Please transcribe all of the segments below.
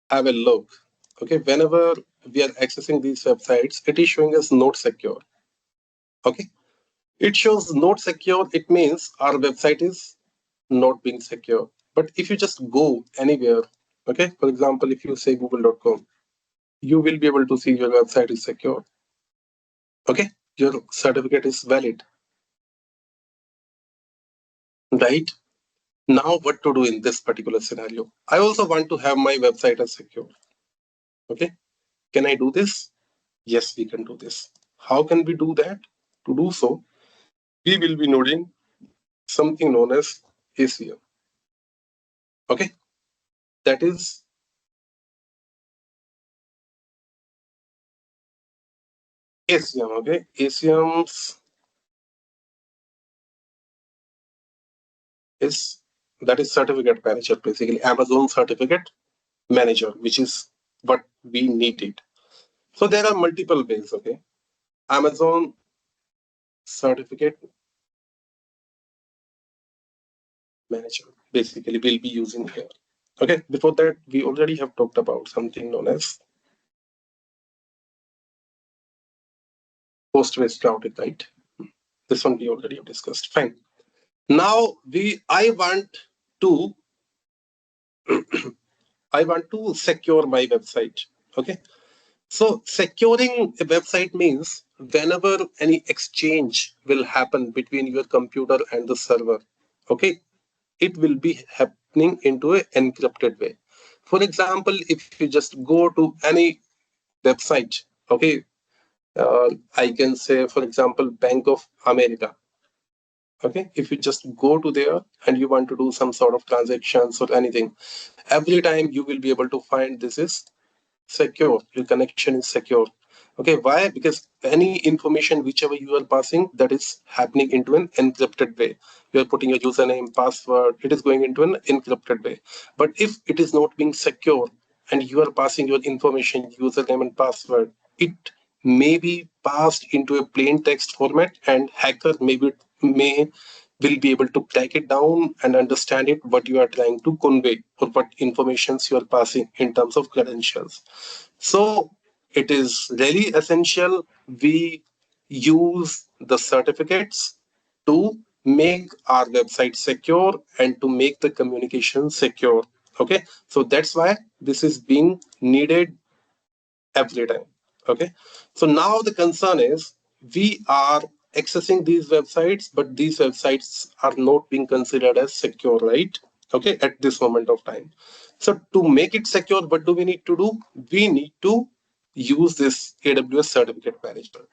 have a look, okay, whenever we are accessing these websites, it is showing us not secure. Okay, it shows not secure. It means our website is not being secure. But if you just go anywhere, okay, for example, if you say google.com, you will be able to see your website is secure. Okay, your certificate is valid, right? Now, what to do in this particular scenario? I also want to have my website as secure. Okay, can I do this? Yes, we can do this. How can we do that? To do so, we will be noting something known as ACM. Okay, that is ACM. Okay, ACM's is that is certificate manager, basically Amazon Certificate Manager, which is what we needed. So there are multiple ways. Okay, Amazon Certificate Manager basically we'll be using here. Okay, before that, we already have talked about something known as host-based routing, right? This one we already have discussed. Fine. Now I want to secure my website. Okay. So securing a website means whenever any exchange will happen between your computer and the server, okay, it will be happening into an encrypted way. For example, if you just go to any website, okay, I can say, for example, Bank of America. Okay, if you just go to there and you want to do some sort of transactions or anything, every time you will be able to find this is secure, your connection is secure. Okay, why? Because any information whichever you are passing, that is happening into an encrypted way. You are putting your username, password, it is going into an encrypted way. But if it is not being secure and you are passing your information, username and password, it may be passed into a plain text format, and hacker may will be able to crack it down and understand it, what you are trying to convey or what informations you are passing in terms of credentials. So it is really essential we use the certificates to make our website secure and to make the communication secure. Okay, so that's why this is being needed every time. Okay, so now the concern is we are accessing these websites, but these websites are not being considered as secure, right? Okay, at this moment of time. So to make it secure, what do we need to do? We need to use this AWS Certificate Manager.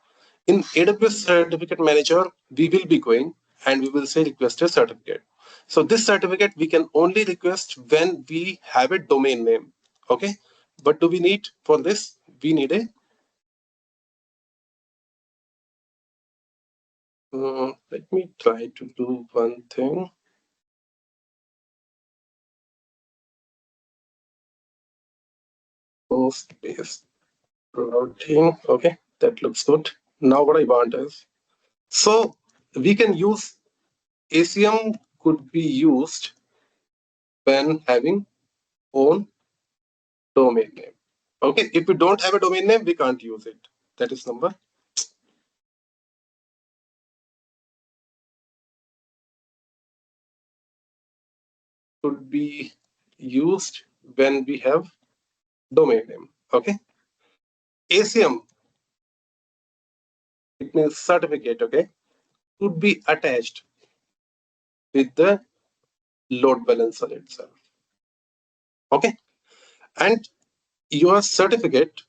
In AWS Certificate Manager, we will be going and we will say request a certificate. So this certificate we can only request when we have a domain name. Okay, what do we need for this? We need a let me try to do one thing. Host-based routing. Okay, that looks good. Now what I want is, so we can use ACM could be used when having own domain name. Okay, if we don't have a domain name, we can't use it. That is number. Could be used when we have domain name. Okay, ACM, it means certificate. Okay, could be attached with the load balancer itself. Okay, and your certificate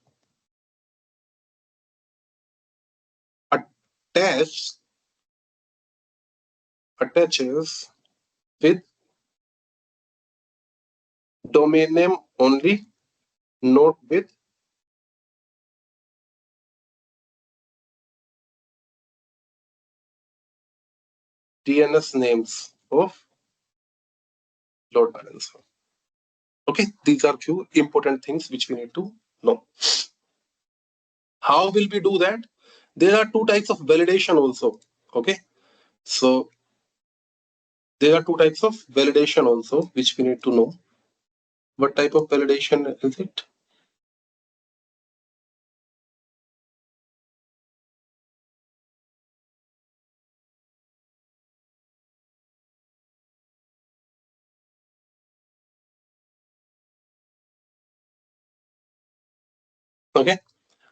attached attaches with domain name only, not with DNS names of load balancer. Okay, these are few important things which we need to know. How will we do that? There are two types of validation also. Okay, so there are two types of validation also which we need to know. What type of validation is it? Okay,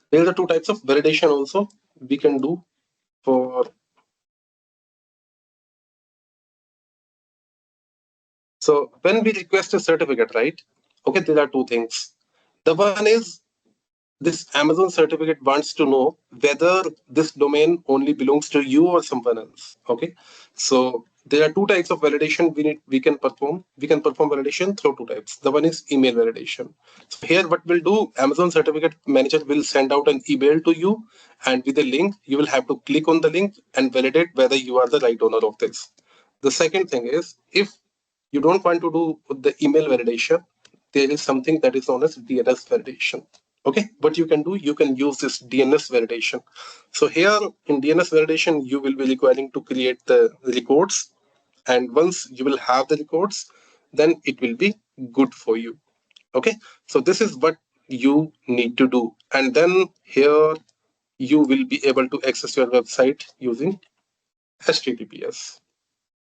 there are two types of validation also we can do for. So when we request a certificate, right? Okay, there are two things. The one is this Amazon certificate wants to know whether this domain only belongs to you or someone else. Okay, so there are two types of validation we can perform. We can perform validation through two types. The one is email validation. So here, what we'll do, Amazon Certificate Manager will send out an email to you, and with a link, you will have to click on the link and validate whether you are the right owner of this. The second thing is, if you don't want to do the email validation, there is something that is known as DNS validation. Okay, what you can do, you can use this DNS validation. So here in DNS validation, you will be requiring to create the records. And once you will have the records, then it will be good for you. Okay, so this is what you need to do. And then here you will be able to access your website using HTTPS.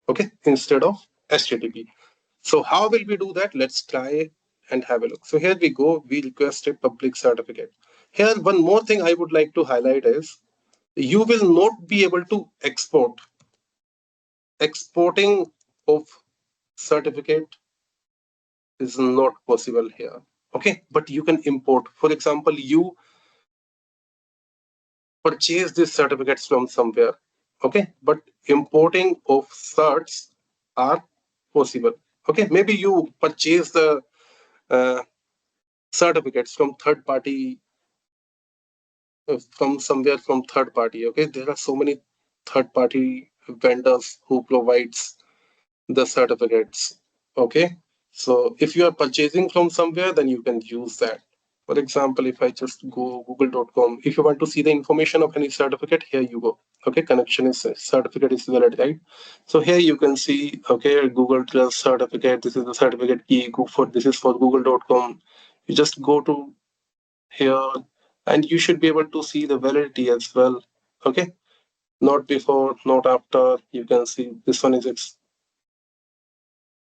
Okay, instead of HTTP. So how will we do that? Let's try and have a look. So here we go. We request a public certificate. Here, one more thing I would like to highlight is you will not be able to export. Exporting of certificate is not possible here. Okay, but you can import. For example, you purchase these certificates from somewhere. Okay, but importing of certs are possible. Okay, maybe you purchase the uh, certificates from third party, from somewhere from third party. Okay, there are so many third party vendors who provides the certificates. Okay, so if you are purchasing from somewhere, then you can use that. For example, if I just go google.com, if you want to see the information of any certificate, here you go. Okay, connection is certificate is valid, right? So here you can see, okay, Google Trust certificate. This is the certificate key. Go for this is for google.com. You just go to here, and you should be able to see the validity as well. Okay, not before, not after. You can see this one is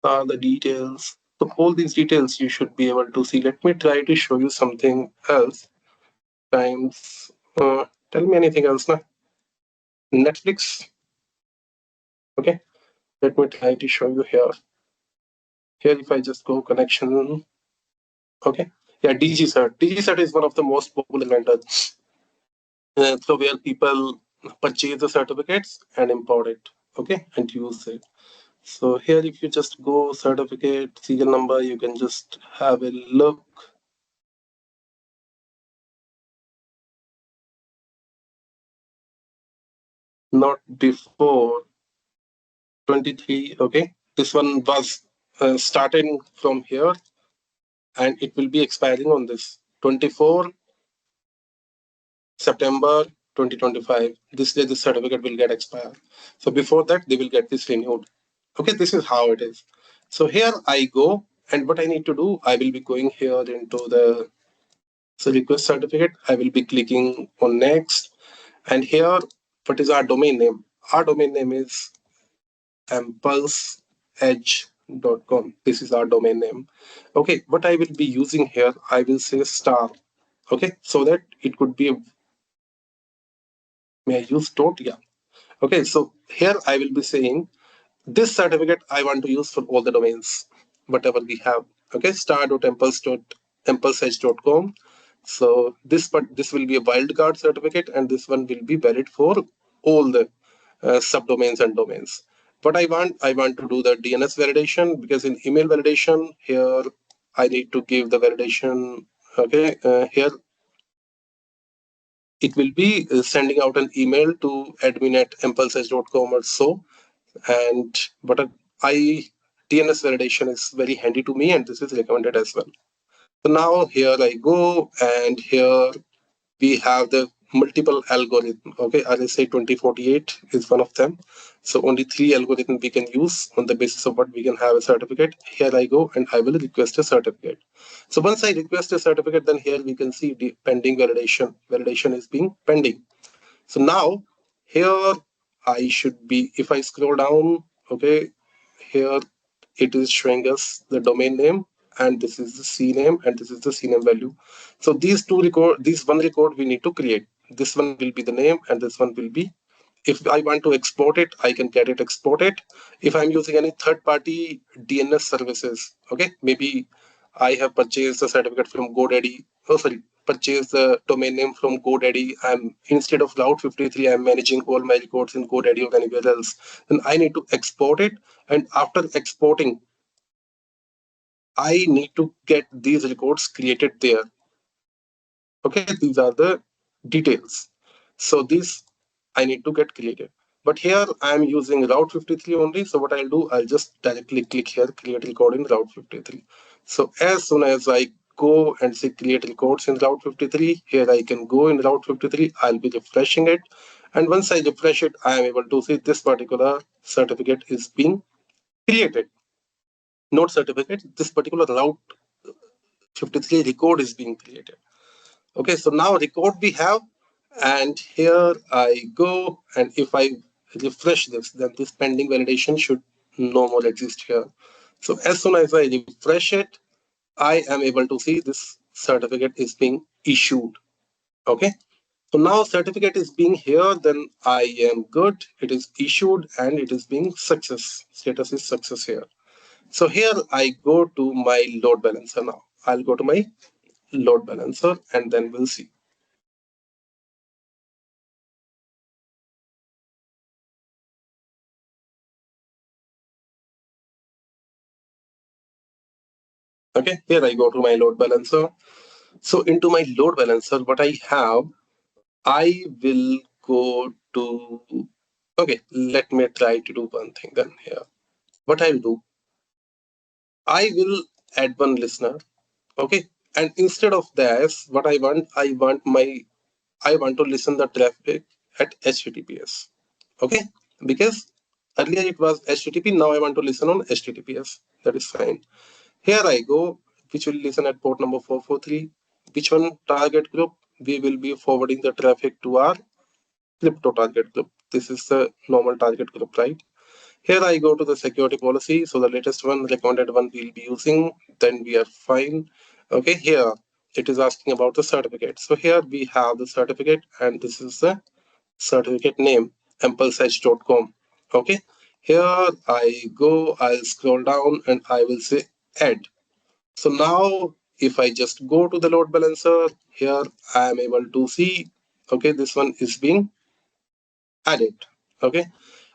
the details. So all these details you should be able to see. Let me try to show you something else. Times, tell me anything else now. Netflix. Okay, let me try to show you here. Here, if I just go connection. Okay, yeah, DigiCert. DigiCert is one of the most popular vendors. So where people purchase the certificates and import it. Okay, and use it. So here, if you just go certificate, serial number, you can just have a look. Not before 23. Okay, this one was starting from here, and it will be expiring on this 24 September 2025. This day, the certificate will get expired. So before that, they will get this renewed. Okay, this is how it is. So here I go, and what I need to do, I will be going here into the request certificate. I will be clicking on next, and here, what is our domain name? Our domain name is impulseedge.com. This is our domain name. Okay, what I will be using here, I will say star. Okay, so that it could be, may I use dot? Yeah. Okay, so here I will be saying this certificate I want to use for all the domains, whatever we have. Okay, star.impulseedge.com. So this will be a wildcard certificate, and this one will be valid for all the subdomains and domains. What I want to do the DNS validation, because in email validation here I need to give the validation. Okay, here it will be sending out an email to admin at impulseedge.com or so. And but I DNS validation is very handy to me, and this is recommended as well. So now here I go, and here we have the multiple algorithm. Okay, RSA 2048 is one of them. So only 3 algorithms we can use on the basis of what we can have a certificate. Here I go and I will request a certificate. So once I request a certificate, then here we can see the pending validation. Validation is being pending. So now here I should be, if I scroll down, okay, here it is showing us the domain name, and this is the CNAME, and this is the CNAME value. So these two record, this one record we need to create. This one will be the name, and this one will be, if I want to export it, I can get it exported. If I'm using any third-party DNS services, okay, maybe I have purchased the certificate from GoDaddy. Oh, sorry, purchased the domain name from GoDaddy. I'm, instead of Route 53, I'm managing all my records in GoDaddy or anywhere else. Then I need to export it, and after exporting, I need to get these records created there. Okay, these are the details. So these I need to get created. But here I'm using Route 53 only. So what I'll do, I'll just directly click here, create record in Route 53. So as soon as I go and say create records in Route 53, here I can go in Route 53. I'll be refreshing it. And once I refresh it, I am able to see this particular certificate is being created. Not certificate, this particular Route 53 record is being created. Okay, so now record we have, and here I go, and if I refresh this, then this pending validation should no more exist here. So as soon as I refresh it, I am able to see this certificate is being issued. Okay, so now certificate is being here, then I am good. It is issued and it is being success. Status is success here. So here I go to my load balancer now. I'll go to my load balancer and then we'll see. Okay, here I go to my load balancer. So into my load balancer, what I have, I will go to, okay, let me try to do one thing then here. What I'll do, I will add one listener, okay? And instead of this, what I want to listen the traffic at HTTPS, okay? Because earlier it was HTTP, now I want to listen on HTTPS. That is fine. Here I go, which will listen at port number 443. Which one target group? We will be forwarding the traffic to our crypto target group. This is the normal target group, right? Here I go to the security policy. So the latest one, recommended one we'll be using, then we are fine. Okay, here it is asking about the certificate. So here we have the certificate, and this is the certificate name, amplesedge.com. Okay, here I go, I'll scroll down and I will say add. So now if I just go to the load balancer, here I am able to see, okay, this one is being added. Okay,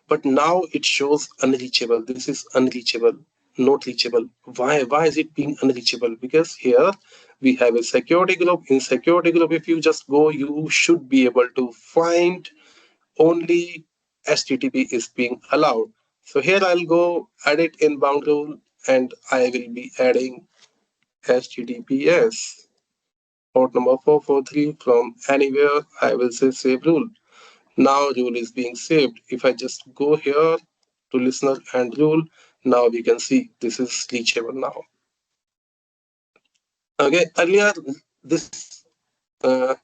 but now it shows unreachable. This is unreachable, not reachable. Why is it being unreachable? Because here we have a security group. In security group, if you just go, you should be able to find only HTTP is being allowed. So here I'll go edit inbound rule, and I will be adding HTTPS port number 443 from anywhere. I will say save rule. Now rule is being saved. If I just go here to listener and rule, now we can see this is reachable now. Okay, earlier this uh,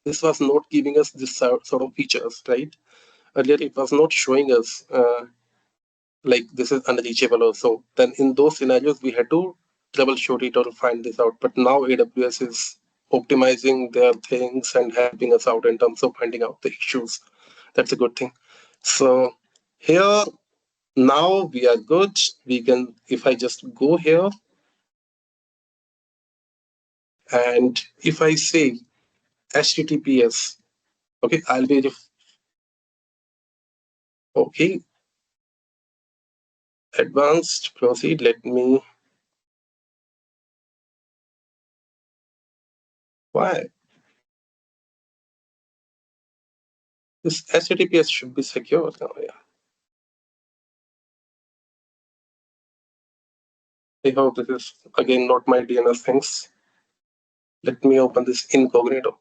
this was not giving us this sort of features, right? Earlier it was not showing us like this is unreachable or so. Then in those scenarios we had to troubleshoot it or find this out. But now AWS is optimizing their things and helping us out in terms of finding out the issues. That's a good thing. So here now we are good. We can, if I just go here and if I say HTTPS, okay, I'll be okay. Advanced proceed. Let me. Why? This HTTPS should be secure now. Yeah. I hope this is again not my DNS things. Let me open this incognito.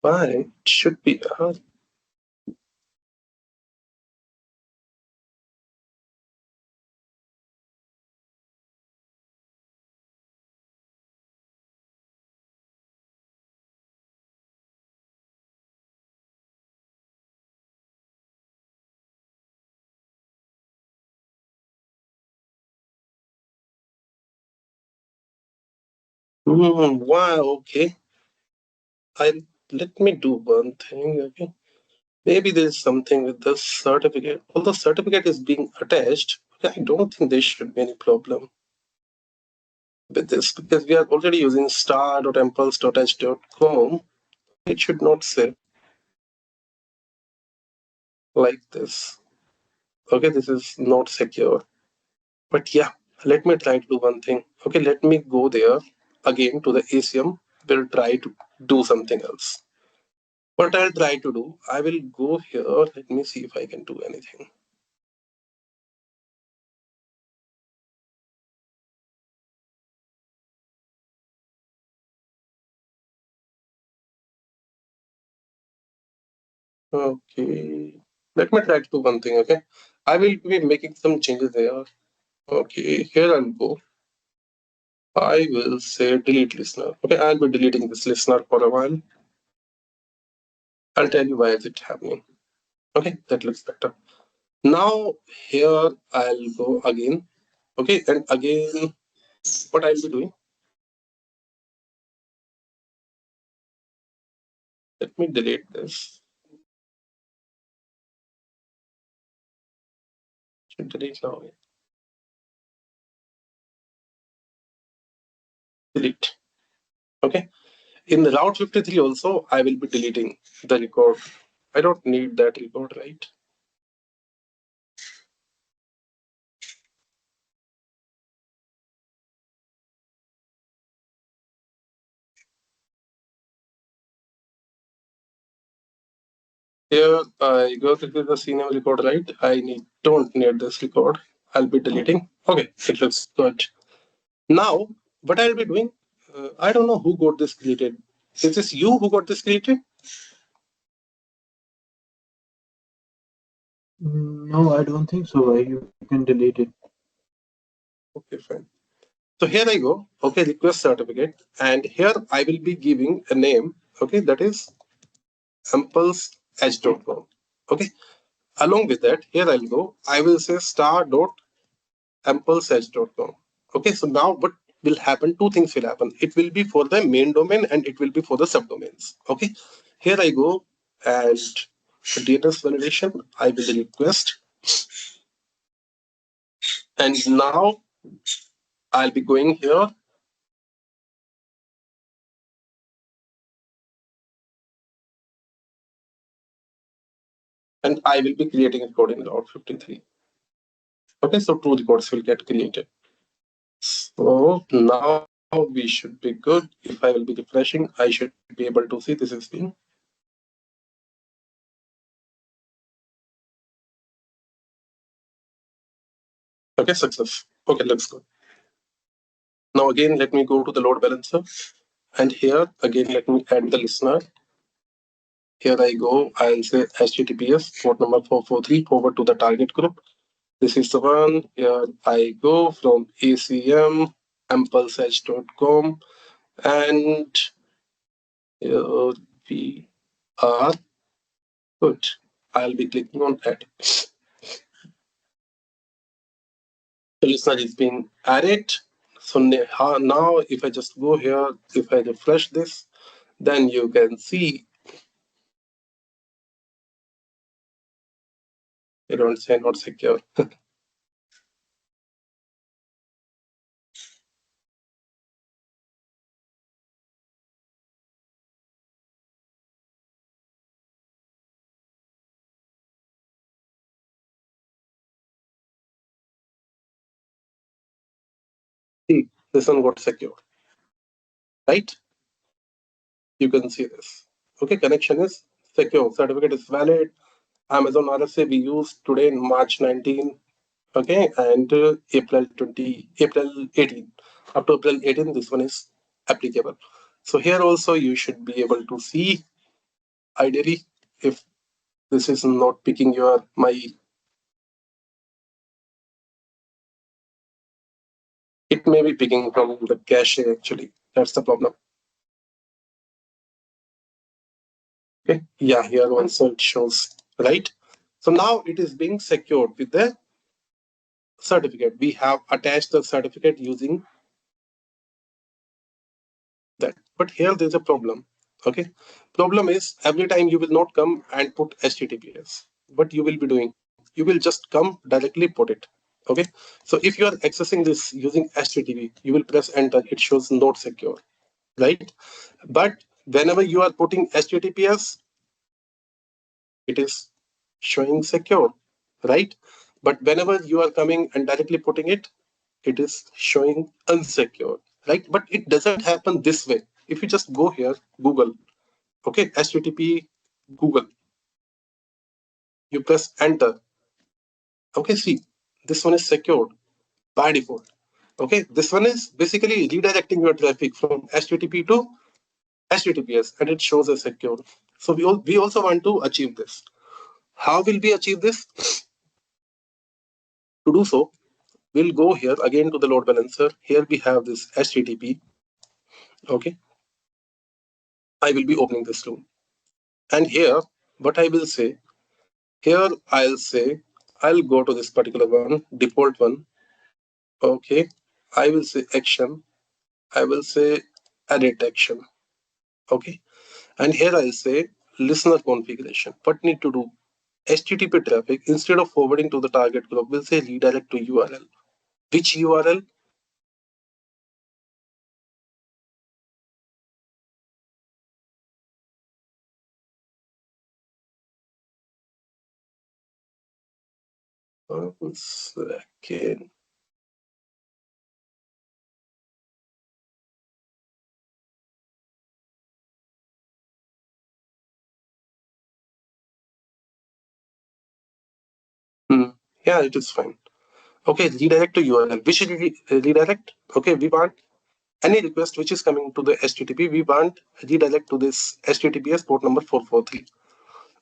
Why it should be why? Okay. I Let me do one thing. Okay. Maybe there's something with the certificate. Although certificate is being attached, I don't think there should be any problem with this because we are already using star.impulse.h.com. It should not say like this. Okay, this is not secure. But yeah, let me try to do one thing. Okay, let me go there again to the ACM. We'll try to do something else. What I'll try to do, I will go here. Let me see if I can do anything. Okay. Let me try to do one thing, okay? I will be making some changes there. Okay, here I'll go. I will say delete listener. Okay, I'll be deleting this listener for a while. I'll tell you why is it happening. Okay, that looks better. Now here I'll go again. Okay, and again, what I'll be doing, let me delete this. Should delete now. Delete. Okay. In the Route 53 also, I will be deleting the record. I don't need that record, right? Here I go to the senior record, right? Don't need this record. I'll be deleting. Okay, it looks good. Now, what I'll be doing, I don't know who got this deleted. Is this you who got this deleted? No, I don't think so. You can delete it. Okay, fine. So here I go. Okay, request certificate. And here I will be giving a name. Okay, that is impulse.edge.com. Okay. Along with that, here I'll go. I will say star.impulse.edge.com. Okay, so now what will happen? Two things will happen. It will be for the main domain and it will be for the subdomains. Okay, here I go and DNS validation. I will request, and now I'll be going here and I will be creating a record in Route 53. Okay, so two records will get created. So now we should be good. If I will be refreshing, I should be able to see this is being. Okay, success. Okay, looks good. Now again, let me go to the load balancer. And here again, let me add the listener. Here I go, I'll say HTTPS port number 443 forward to the target group. This is the one. Here I go from ACM impulseedge.com and here we are good. I'll be clicking on add. The listener is being added. So now if I just go here, if I refresh this, then you can see they don't say not secure. See, this one got secure, right? You can see this. Okay, connection is secure. Certificate is valid. Amazon RSA we used today in March 19. Okay, and April 18. Up to April 18, this one is applicable. So here also you should be able to see Ideally, if this is not picking my, it may be picking from the cache actually. That's the problem. Okay, yeah, here also it shows, right? So now it is being secured with the certificate. We have attached the certificate using that. But here there's a problem. Okay, problem is every time you will not come and put HTTPS. What you will be doing? You will just come directly put it. Okay, so if you are accessing this using HTTP, you will press enter. It shows not secure, right? But whenever you are putting HTTPS, it is showing secure, right? But whenever you are coming and directly putting it, it is showing unsecure, right? But it doesn't happen this way. If you just go here, Google, okay, HTTP Google, you press enter. Okay, see, this one is secured by default. Okay, this one is basically redirecting your traffic from HTTP to HTTPS, and it shows as secure. So we also want to achieve this. How will we achieve this? To do so, we'll go here again to the load balancer. Here we have this HTTP. Okay, I will be opening this room. And here, what I will say, here I'll say, I'll go to this particular one, default one. Okay, I will say action. I will say edit action. Okay, and here I'll say listener configuration. What need to do? HTTP traffic, instead of forwarding to the target group, we'll say redirect to URL. Which URL? One second. Hmm. Yeah, it is fine. Okay, redirect to URL. Which redirect? Okay, we want any request which is coming to the HTTP, we want redirect to this HTTPS port number 443.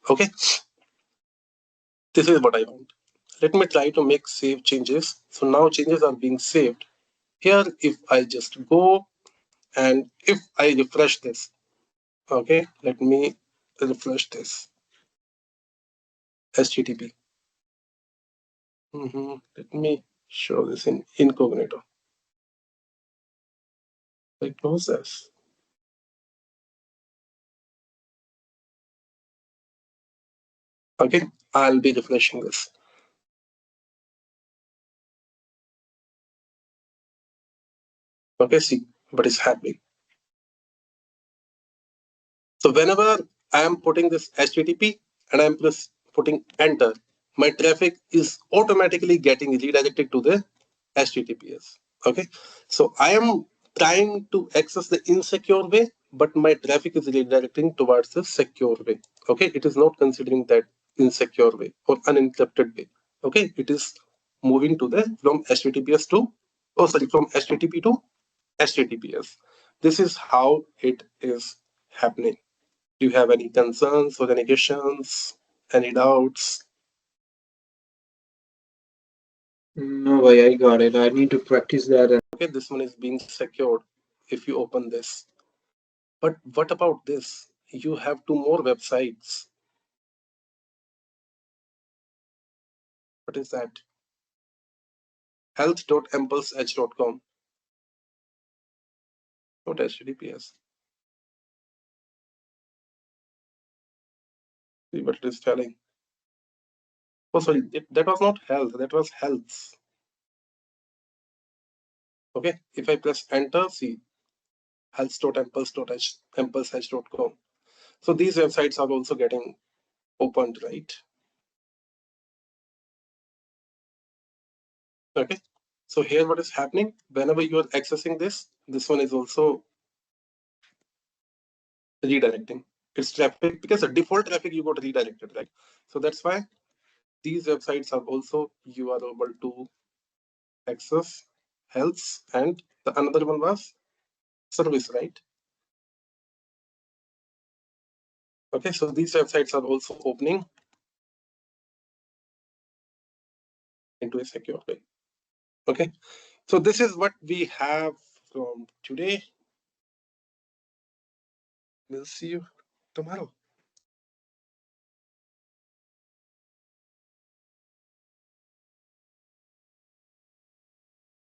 Okay, this is what I want. Let me try to make save changes. So now changes are being saved. Here, if I just go and if I refresh this, okay, let me refresh this HTTP. Let me show this in incognito. I close this. Okay, I'll be refreshing this. Okay, see what is happening. So whenever I am putting this HTTP and I'm putting enter, my traffic is automatically getting redirected to the HTTPS. Okay, so I am trying to access the insecure way, but my traffic is redirecting towards the secure way. Okay, it is not considering that insecure way or unencrypted way. Okay, it is moving to the from HTTPS to from HTTP to HTTPS. This is how it is happening. Do you have any concerns or any questions, any doubts? No, boy, I got it. I need to practice that. Okay, this one is being secured if you open this. But what about this? You have two more websites. What is that? health.impulseedge.com, not HTTPS. See what it is telling. Oh, sorry, that was not health, that was health. Okay, if I press enter, see health.impulse.com. So these websites are also getting opened, right? Okay, so here what is happening, whenever you are accessing this one is also redirecting. It's traffic because the default traffic you got redirected, right? So that's why these websites are also you are able to access health, and the another one was service, right? Okay, so these websites are also opening into a secure way. Okay, so this is what we have from today. We'll see you tomorrow.